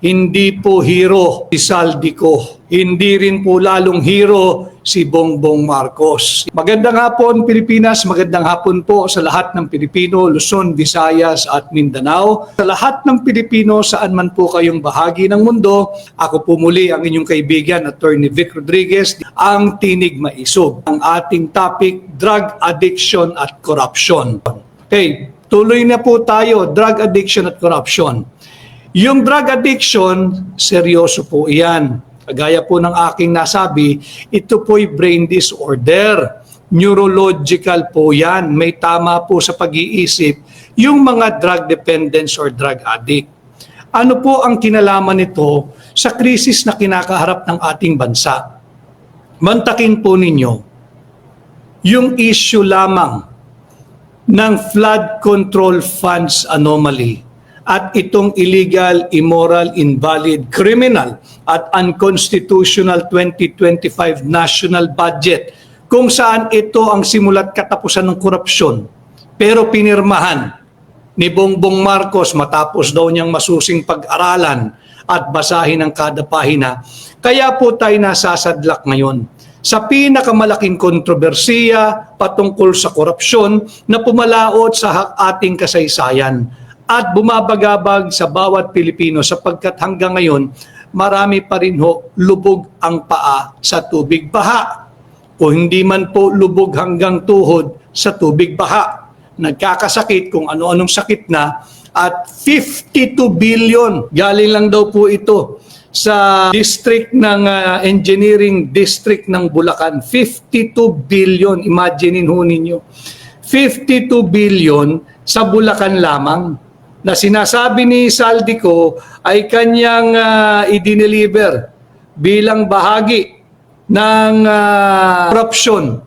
Hindi po hero si Saldico. Hindi rin po lalong hero si Bongbong Marcos. Magandang hapon Pilipinas, magandang hapon po sa lahat ng Pilipino, Luzon, Visayas at Mindanao. Sa lahat ng Pilipino saan man po kayong bahagi ng mundo, ako po muli ang inyong kaibigan, Attorney Vic Rodriguez, ang Tinig Maisog. Ang ating topic, drug addiction at corruption. Okay, tuloy na po tayo, drug addiction at corruption. Yung drug addiction, seryoso po iyan. Kagaya po ng aking nasabi, ito po'y brain disorder. Neurological po yan. May tama po sa pag-iisip yung mga drug dependents or drug addict. Ano po ang kinalaman nito sa krisis na kinakaharap ng ating bansa? Mantakin po ninyo yung issue lamang ng flood control funds anomaly at itong illegal, immoral, invalid, criminal at unconstitutional 2025 national budget kung saan ito ang simulat katapusan ng korupsyon. Pero pinirmahan ni Bongbong Marcos matapos daw niyang masusing pag-aralan at basahin ang kada pahina. Kaya po tayo nasasadlak ngayon sa pinakamalaking kontrobersiya patungkol sa korupsyon na pumalaot sa ating kasaysayan at bumabagabag sa bawat Pilipino sapagkat hanggang ngayon marami pa rin lubog ang paa sa tubig baha o hindi man po lubog hanggang tuhod sa tubig baha. Nagkakasakit kung ano-anong sakit na at 52 billion galing lang daw po ito sa district ng engineering district ng Bulacan. 52 billion, imaginein ho ninyo. 52 billion sa Bulacan lamang na sinasabi ni Saldico ay kanyang i-deliver bilang bahagi ng corruption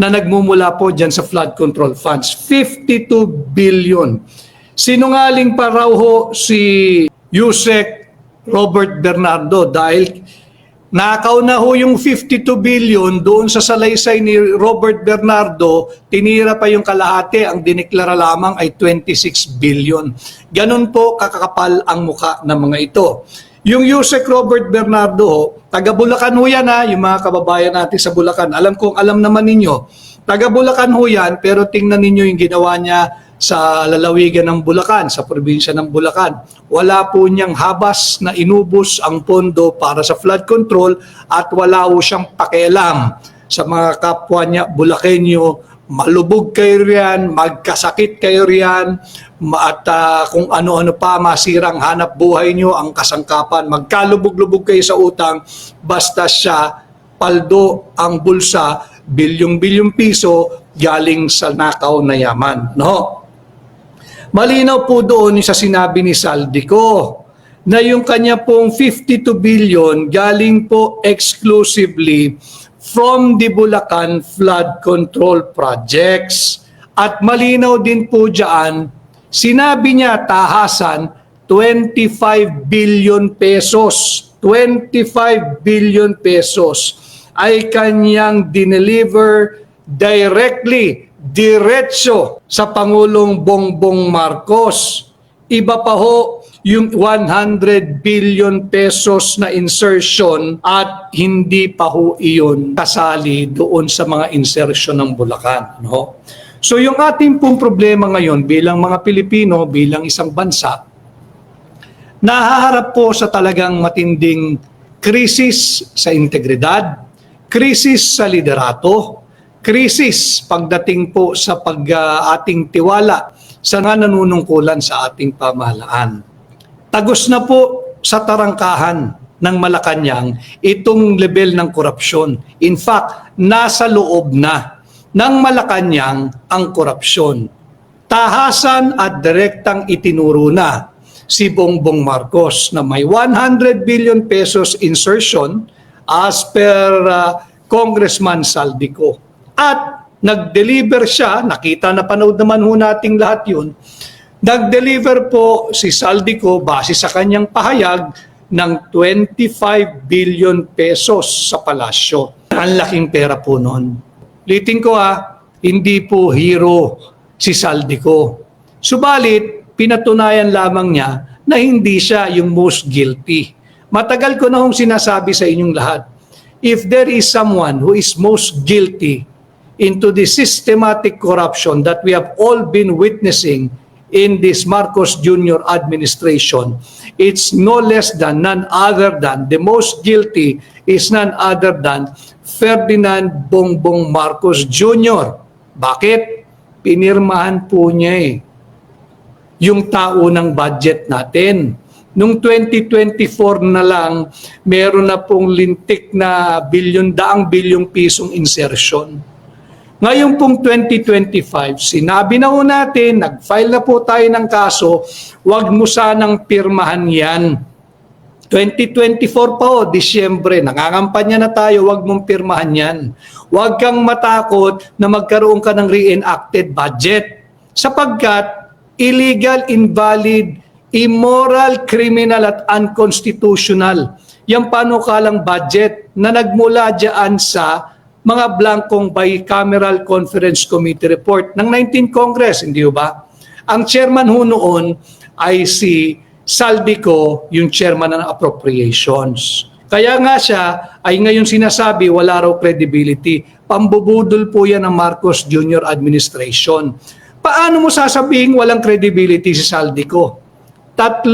na nagmumula po dyan sa flood control funds. 52 billion. Sinungaling pa raw ho si Yusek Robert Bernardo dahil nakaw na ho yung 52 billion doon sa salaysay ni Robert Bernardo, tinira pa yung kalahati, ang dineklara lamang ay 26 billion. Ganun po kakakapal ang muka ng mga ito. Yung Yusek Robert Bernardo ho, taga Bulacan ho yan ha, yung mga kababayan natin sa Bulacan. Alam kong alam naman ninyo, taga Bulacan ho yan, pero tingnan ninyo yung ginawa niya sa lalawigan ng Bulacan, sa probinsya ng Bulacan. Wala po niyang habas na inubos ang pondo para sa flood control at wala po siyang pakialam sa mga kapwa niya Bulakenyo. Malubog kayo riyan, magkasakit kayo riyan, at kung ano-ano pa masirang hanap buhay niyo, ang kasangkapan, magkalubog-lubog kayo sa utang, basta siya paldo ang bulsa, bilyong-bilyong piso galing sa nakaw na yaman. No? Malinaw po doon sa sinabi ni Saldico na yung kanya pong 52 billion galing po exclusively from the Bulacan Flood Control Projects. At malinaw din po dyan, sinabi niya tahasan 25 billion pesos. 25 billion pesos ay kanyang dineliver directly diretso sa Pangulong Bongbong Marcos. Iba pa ho yung 100 billion pesos na insertion at hindi pa ho iyon kasali doon sa mga insertion ng Bulacan. No? So yung ating pong problema ngayon bilang mga Pilipino, bilang isang bansa, nahaharap po sa talagang matinding krisis sa integridad, krisis sa liderato, krisis pagdating po sa ating tiwala sa nanunungkulan sa ating pamahalaan. Tagos na po sa tarangkahan ng Malacanang itong level ng korupsyon. In fact, nasa loob na ng Malacanang ang korupsyon. Tahasan at direktang itinuro na si Bongbong Marcos na may 100 billion pesos insertion as per Congressman Saldico. At nag-deliver siya, nakita na panood naman ho nating lahat yun, nag-deliver po si Saldico base sa kanyang pahayag ng 25 billion pesos sa palasyo. Ang laking pera po noon. Liting ko hindi po hero si Saldico. Subalit, pinatunayan lamang niya na hindi siya yung most guilty. Matagal ko na hong sinasabi sa inyong lahat, if there is someone who is most guilty into the systematic corruption that we have all been witnessing in this Marcos Jr. administration, it's no less than, none other than, the most guilty is none other than Ferdinand Bongbong Marcos Jr. Bakit? Pinirmahan po niya yung tao ng budget natin. Noong 2024 na lang, meron na pong lintik na daang bilyong pisong insertion. Ngayon pong 2025, sinabi na po natin, nag-file na po tayo ng kaso, wag mo sanang pirmahan yan. 2024 pa Disyembre, nangangampanya na tayo, wag mong pirmahan yan. Wag kang matakot na magkaroon ka ng reenacted budget. Sapagkat illegal, invalid, immoral, criminal at unconstitutional. Yung panukalang budget na nagmula dyan sa mga blankong bicameral conference committee report ng 19th Congress, hindi ba? Ang chairman ho noon ay si Saldico, yung chairman ng appropriations. Kaya nga siya ay ngayon sinasabi wala raw credibility. Pambubudol po yan ng Marcos Jr. administration. Paano mo sasabihin walang credibility si Saldico? 3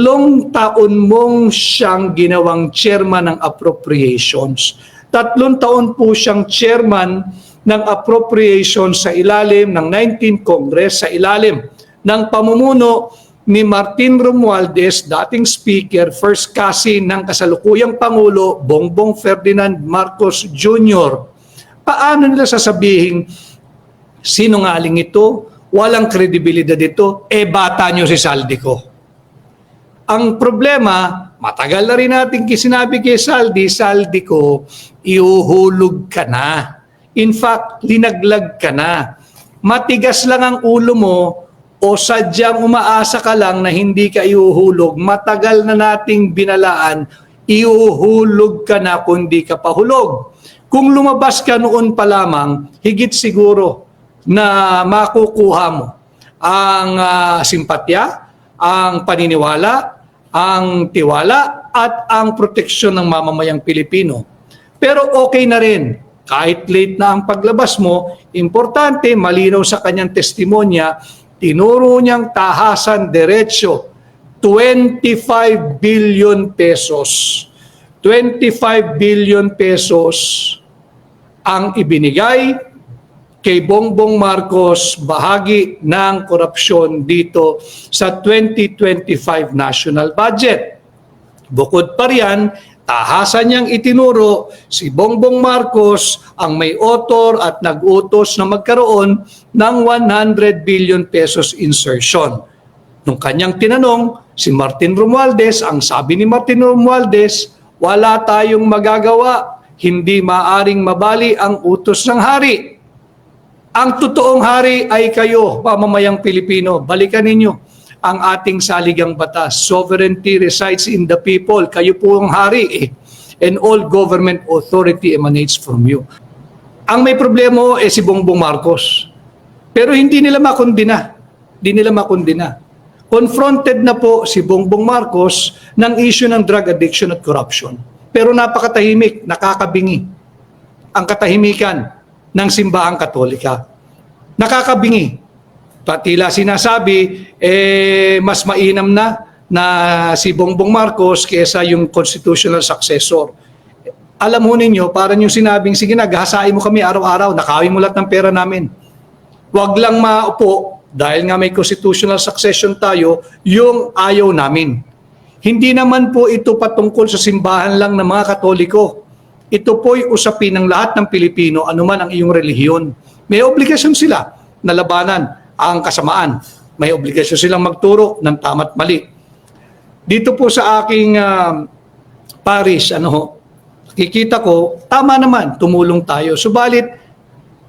taon mong siyang ginawang chairman ng appropriations. 3 taon po siyang chairman ng appropriations sa ilalim ng 19th Congress, sa ilalim ng pamumuno ni Martin Romualdez, dating speaker, first cousin ng kasalukuyang Pangulo, Bongbong Ferdinand Marcos Jr. Paano nila sasabihin, sinungaling ito, walang kredibilidad ito, bata nyo si Saldico. Ang problema, matagal na rin natin sinabi kay Saldico, iuhulog ka na. In fact, linaglag ka na. Matigas lang ang ulo mo o sadyang umaasa ka lang na hindi ka iuhulog, matagal na nating binalaan, iuhulog ka na kundi ka pahulog. Kung lumabas ka noon pa lamang, higit siguro na makukuha mo ang simpatya, ang paniniwala, ang tiwala, at ang proteksyon ng mamamayang Pilipino. Pero okay na rin, kahit late na ang paglabas mo, importante, malinaw sa kanyang testimonya, tinuro niyang tahasan diretsyo, 25 billion pesos. 25 billion pesos ang ibinigay kay Bongbong Marcos, bahagi ng korupsyon dito sa 2025 national budget. Bukod pa riyan, tahasan niyang itinuro si Bongbong Marcos ang may author at nag-utos na magkaroon ng 100 billion pesos insertion. Nung kanyang tinanong si Martin Romualdez, ang sabi ni Martin Romualdez, wala tayong magagawa, hindi maaring mabali ang utos ng hari. Ang totoong hari ay kayo, pamamayang Pilipino. Balikan ninyo ang ating saligang batas. Sovereignty resides in the people. Kayo po ang hari and all government authority emanates from you. Ang may problema si Bongbong Marcos. Pero hindi nila makondina. Hindi nila makondina. Confronted na po si Bongbong Marcos ng issue ng drug addiction at corruption. Pero napakatahimik, nakakabingi ang katahimikan ng simbahang Katolika. Nakakabingi. Tila sinasabi, mas mainam na si Bongbong Marcos kesa yung constitutional successor. Alam mo ninyo, parang yung sinabing, sige na, gahasain mo kami araw-araw, nakawin mo lahat ng pera namin. Huwag lang maupo, dahil nga may constitutional succession tayo, yung ayaw namin. Hindi naman po ito patungkol sa simbahan lang ng mga Katoliko. Ito po'y usapin ng lahat ng Pilipino, anuman ang iyong relihiyon. May obligasyon sila na labanan ang kasamaan. May obligasyon silang magturo ng tama't mali. Dito po sa aking parish, kikita ko, tama naman, tumulong tayo. Subalit,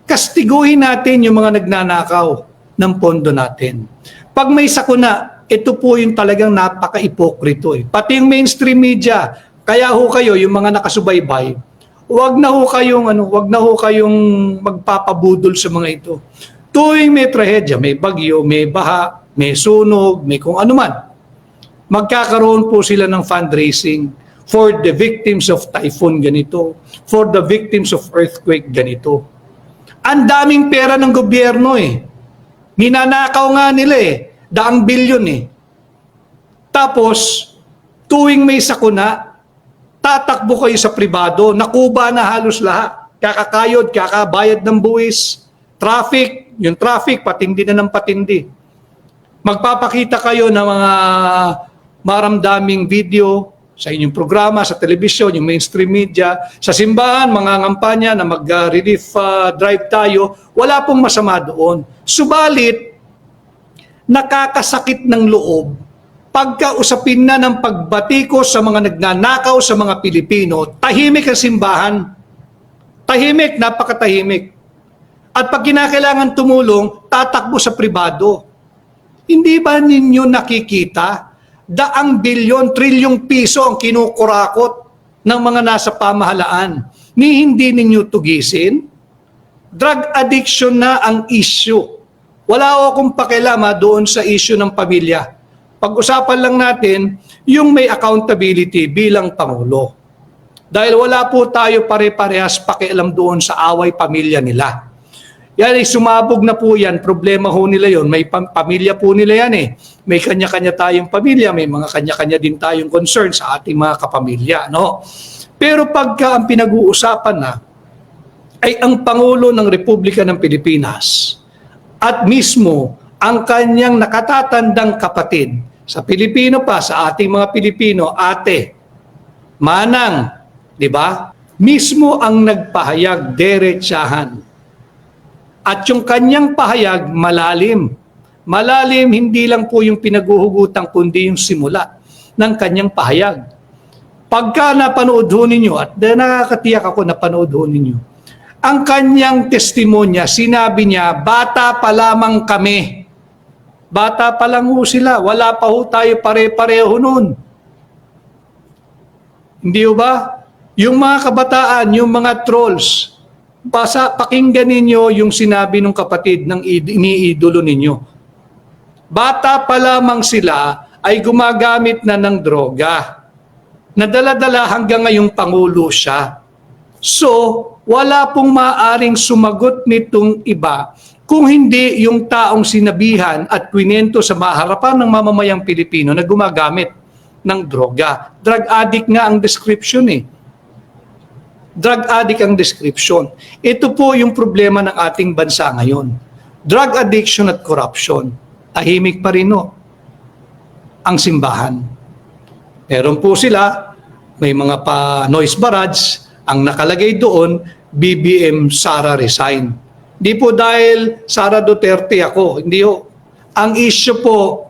kastiguhin natin yung mga nagnanakaw ng pondo natin. Pag may sakuna, ito po yung talagang napaka-ipokrito. Pati yung mainstream media, kaya ho kayo, yung mga nakasubaybay, wag na ho kayong magpapabudol sa mga ito. Tuwing may trahedya, may bagyo, may baha, may sunog, may kung ano man. magkakaroon po sila ng fundraising for the victims of typhoon ganito, for the victims of earthquake ganito. Ang daming pera ng gobyerno eh. Ninanakaw nga nila eh. Daang bilyon eh. Tapos, tuwing may sakuna, tatakbo kayo sa pribado, nakuba na halos lahat. Kakakayod, kakabayad ng buwis, traffic, yung traffic, patindi na ng patindi. Magpapakita kayo ng mga maramdaming video sa inyong programa, sa telebisyon, yung mainstream media, sa simbahan, mga ngampanya na mag-relief drive tayo, wala pong masama doon. Subalit, nakakasakit ng loob pagkausapin na ng pagbatikos sa mga nagnanakaw sa mga Pilipino, tahimik ang simbahan. Tahimik, napakatahimik. At pag kinakailangan tumulong, tatakbo sa pribado. Hindi ba ninyo nakikita? Daang bilyon, trilyong piso ang kinukurakot ng mga nasa pamahalaan. Ni hindi ninyo tugisin? Drug addiction na ang issue. Wala akong pakilama doon sa issue ng pamilya. Pag-usapan lang natin yung may accountability bilang Pangulo. Dahil wala po tayo pare-parehas pakialam doon sa away pamilya nila. Yan ay sumabog na po yan, problema ho nila yon. May pamilya po nila yan eh. May kanya-kanya tayong pamilya, may mga kanya-kanya din tayong concern sa ating mga kapamilya. No? Pero pagka ang pinag-uusapan na ay ang Pangulo ng Republika ng Pilipinas at mismo ang kanyang nakatatandang kapatid sa Pilipino pa, sa ating mga Pilipino, ate, manang, di ba? Mismo ang nagpahayag derechahan. At yung kanyang pahayag, malalim. Malalim, hindi lang po yung pinaguhugutan, kundi yung simula ng kanyang pahayag. Pagka napanood ho ninyo, at nakakatiyak ako napanood ho ninyo, ang kanyang testimonya, sinabi niya, bata pa lamang kami. Bata pa lang ho sila, wala pa ho tayo pare-pareho nun. Hindi ho ba? Yung mga kabataan, yung mga trolls, pakinggan ninyo yung sinabi ng kapatid ng iniidolo ninyo. Bata pa lamang sila ay gumagamit na ng droga. Nadala-dala hanggang ngayong Pangulo siya. So, wala pong maaring sumagot nitong iba kung hindi yung taong sinabihan at kwinento sa maharapan ng mamamayang Pilipino na gumagamit ng droga. Drug addict nga ang description eh. Drug addict ang description. Ito po yung problema ng ating bansa ngayon. Drug addiction at corruption. Tahimik pa rin no, ang simbahan. Meron po sila, may mga pa-noise barrage, ang nakalagay doon, BBM Sara resign. Hindi po dahil Sara Duterte ako, hindi ho. Ang issue po,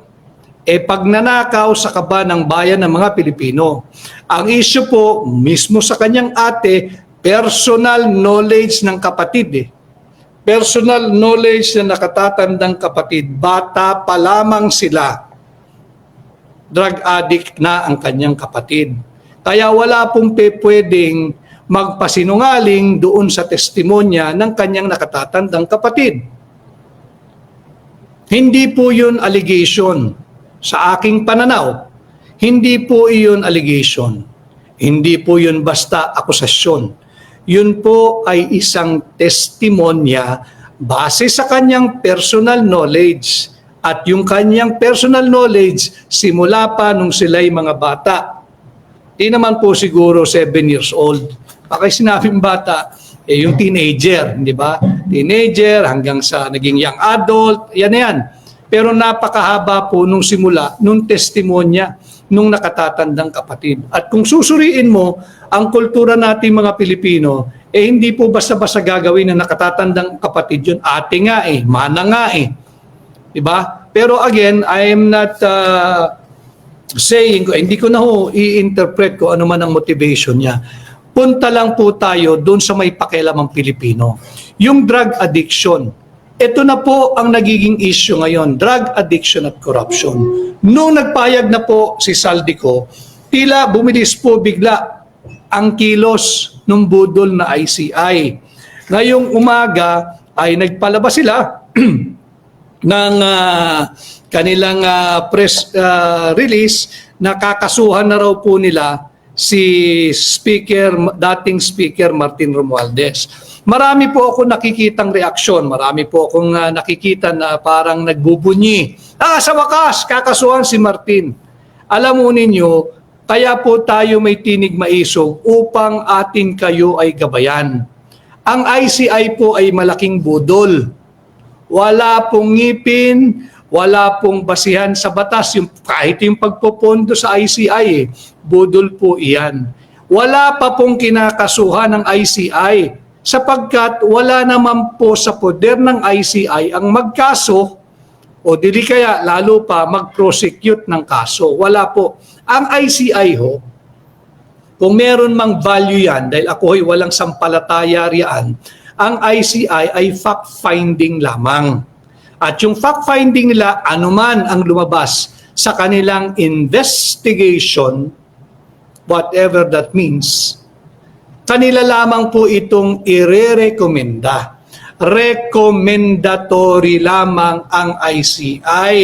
pagnanakaw sa kaba ng bayan ng mga Pilipino. Ang issue po, mismo sa kanyang ate, personal knowledge ng kapatid eh. Personal knowledge na nakatatandang kapatid, bata pa lamang sila. Drug addict na ang kanyang kapatid. Kaya wala pong pwedeng magpasinungaling doon sa testimonya ng kanyang nakatatandang kapatid. Hindi po yun allegation. Sa aking pananaw, hindi po iyon allegation. Hindi po yun basta akusasyon. Yun po ay isang testimonya base sa kanyang personal knowledge. At yung kanyang personal knowledge, simula pa nung sila'y mga bata. Di naman po siguro 7 years old. Bakit sinabing bata? Yung teenager, di ba? Teenager hanggang sa naging young adult, yan na yan. Pero napakahaba po nung simula, nung testimonya, nung nakatatandang kapatid. At kung susuriin mo, ang kultura nating mga Pilipino, hindi po basta-basta gagawin na nakatatandang kapatid yun. Ate nga eh, mana nga eh. Diba? Pero again, I am not saying, hindi ko na ho i-interpret ko ano man ang motivation niya. Punta lang po tayo doon sa may pakialamang Pilipino. Yung drug addiction. Ito na po ang nagiging issue ngayon, drug addiction at corruption. Noong nagpayag na po si Saldico, tila bumilis po bigla ang kilos ng budol na ICI. Ngayong umaga ay nagpalabas sila ng kanilang press release nakakasuhan na raw po nila si dating Speaker Martin Romualdez. Marami po ako nakikitang reaksyon, marami po akong nakikita na parang nagbubunyi. Sa wakas, kakasuhan si Martin. Alam mo ninyo, kaya po tayo may tinig maisog upang atin kayo ay gabayan. Ang ICI po ay malaking budol. Wala pong ngipin, wala pong basihan sa batas. Kahit yung pagpopondo sa ICI, budol po iyan. Wala pa pong kinakasuhan ng ICI sapagkat wala naman po sa poder ng ICI ang magkaso o dili kaya lalo pa mag-prosecute ng kaso. Wala po. Ang ICI ho, kung meron mang value yan, dahil ako ay walang sampalataya riyan, ang ICI ay fact-finding lamang. At yung fact-finding nila, anuman ang lumabas sa kanilang investigation, whatever that means, kanila lamang po itong ire-recommenda. Recommendatory lamang ang ICI.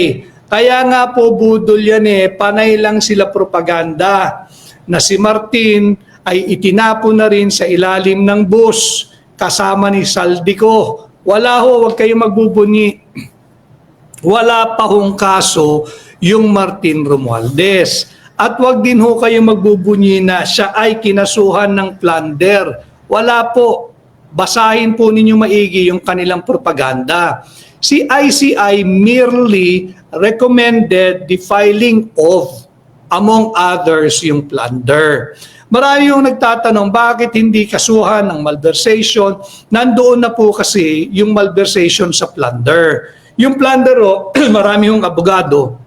Kaya nga po budol yan panay lang sila propaganda na si Martin ay itinapon na rin sa ilalim ng bus kasama ni Saldico. Wala ho, wag kayong magbubunyi. Wala pa hong kaso yung Martin Romualdez. At wag din ho kayong magbubunyi na siya ay kinasuhan ng plunder. Wala po. Basahin po ninyo maigi yung kanilang propaganda. Si ICI merely recommended the filing of, among others, yung plunder. Marami yung nagtatanong, bakit hindi kasuhan ng malversation? Nandoon na po kasi yung malversation sa plunder. Yung plunder, marami yung abogado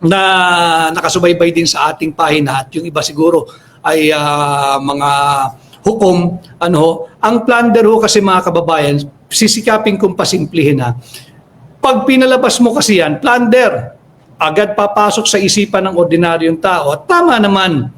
na nakasubaybay din sa ating pahina at yung iba siguro ay mga hukom. Ang plunder kasi mga kababayan, sisikapin kong pasimplihin na. Pag pinalabas mo kasi yan, plunder, agad papasok sa isipan ng ordinaryong tao. At tama naman,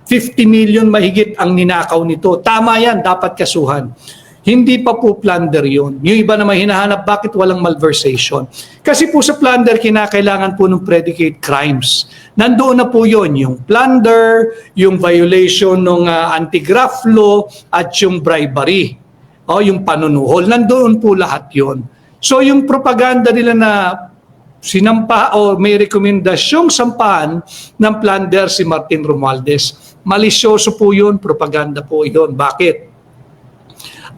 50 million mahigit ang ninakaw nito. Tama yan, dapat kasuhan. Hindi pa po plunder yun. Yung iba naman hinahanap, bakit walang malversation? Kasi po sa plunder, kinakailangan po ng predicate crimes. Nandoon na po yun, yung plunder, yung violation ng anti-graft law, at yung bribery, o yung panunuhol. Nandoon po lahat yun. So yung propaganda nila na sinampa o may rekomendasyong sampahan ng plunder si Martin Romualdez, malisyoso po yun, propaganda po yun. Bakit?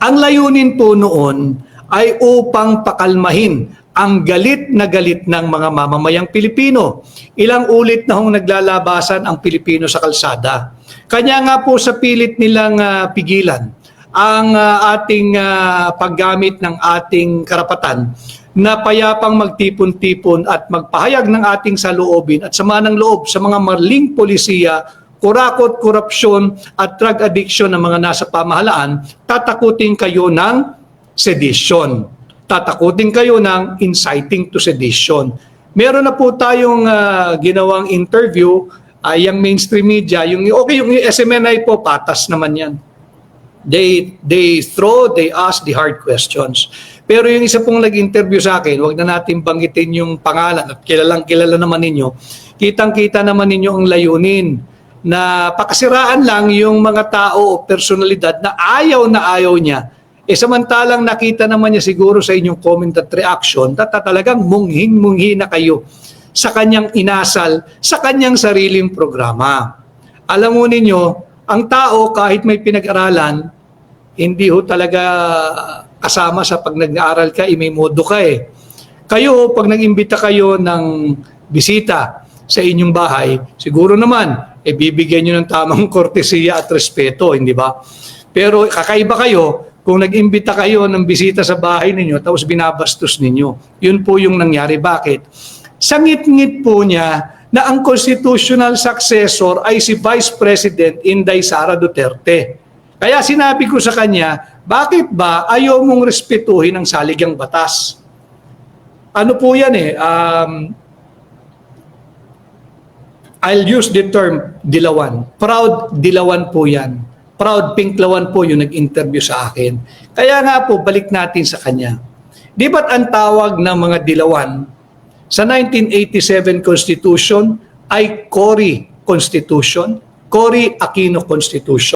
Ang layunin po noon ay upang pakalmahin ang galit ng mga mamamayang Pilipino. Ilang ulit na hong naglalabasan ang Pilipino sa kalsada. Kanya nga po sa pilit nilang pigilan ang ating paggamit ng ating karapatan na payapang magtipon-tipon at magpahayag ng ating saloobin at sama ng loob sa mga maling polisiya, kurakot, korupsyon at drug addiction ng mga nasa pamahalaan, tatakutin kayo ng sedition. Tatakutin kayo ng inciting to sedition. Meron na po tayong ginawang interview, yung mainstream media, yung SMNI po, patas naman yan. They ask the hard questions. Pero yung isa pong nag-interview sa akin, wag na natin banggitin yung pangalan at kilala naman ninyo. Kitang-kita naman ninyo ang layunin na pakasiraan lang yung mga tao o personalidad na ayaw niya. Samantalang nakita naman niya siguro sa inyong comment at reaction, talagang munghing-munghi na kayo sa kanyang inasal, sa kanyang sariling programa. Alam mo ninyo, ang tao kahit may pinag-aralan, hindi ho talaga kasama sa pag nag-aaral ka, may modo ka Kayo, pag nag-imbita kayo ng bisita sa inyong bahay, siguro naman, bibigyan nyo ng tamang kortesiya at respeto, hindi ba? Pero kakaiba kayo kung nag-imbita kayo ng bisita sa bahay ninyo tapos binabastos ninyo. Yun po yung nangyari. Bakit? Sangit-ngit po niya na ang constitutional successor ay si Vice President Inday Sara Duterte. Kaya sinabi ko sa kanya, bakit ba ayaw mong respetuhin ang saligang batas? Ano po yan I'll use the term dilawan. Proud dilawan po yan. Proud pinklawan po yung nag-interview sa akin. Kaya nga po, balik natin sa kanya. Di ba't ang tawag ng mga dilawan sa 1987 Constitution ay CORI, Constitution, Cory Aquino Constitution.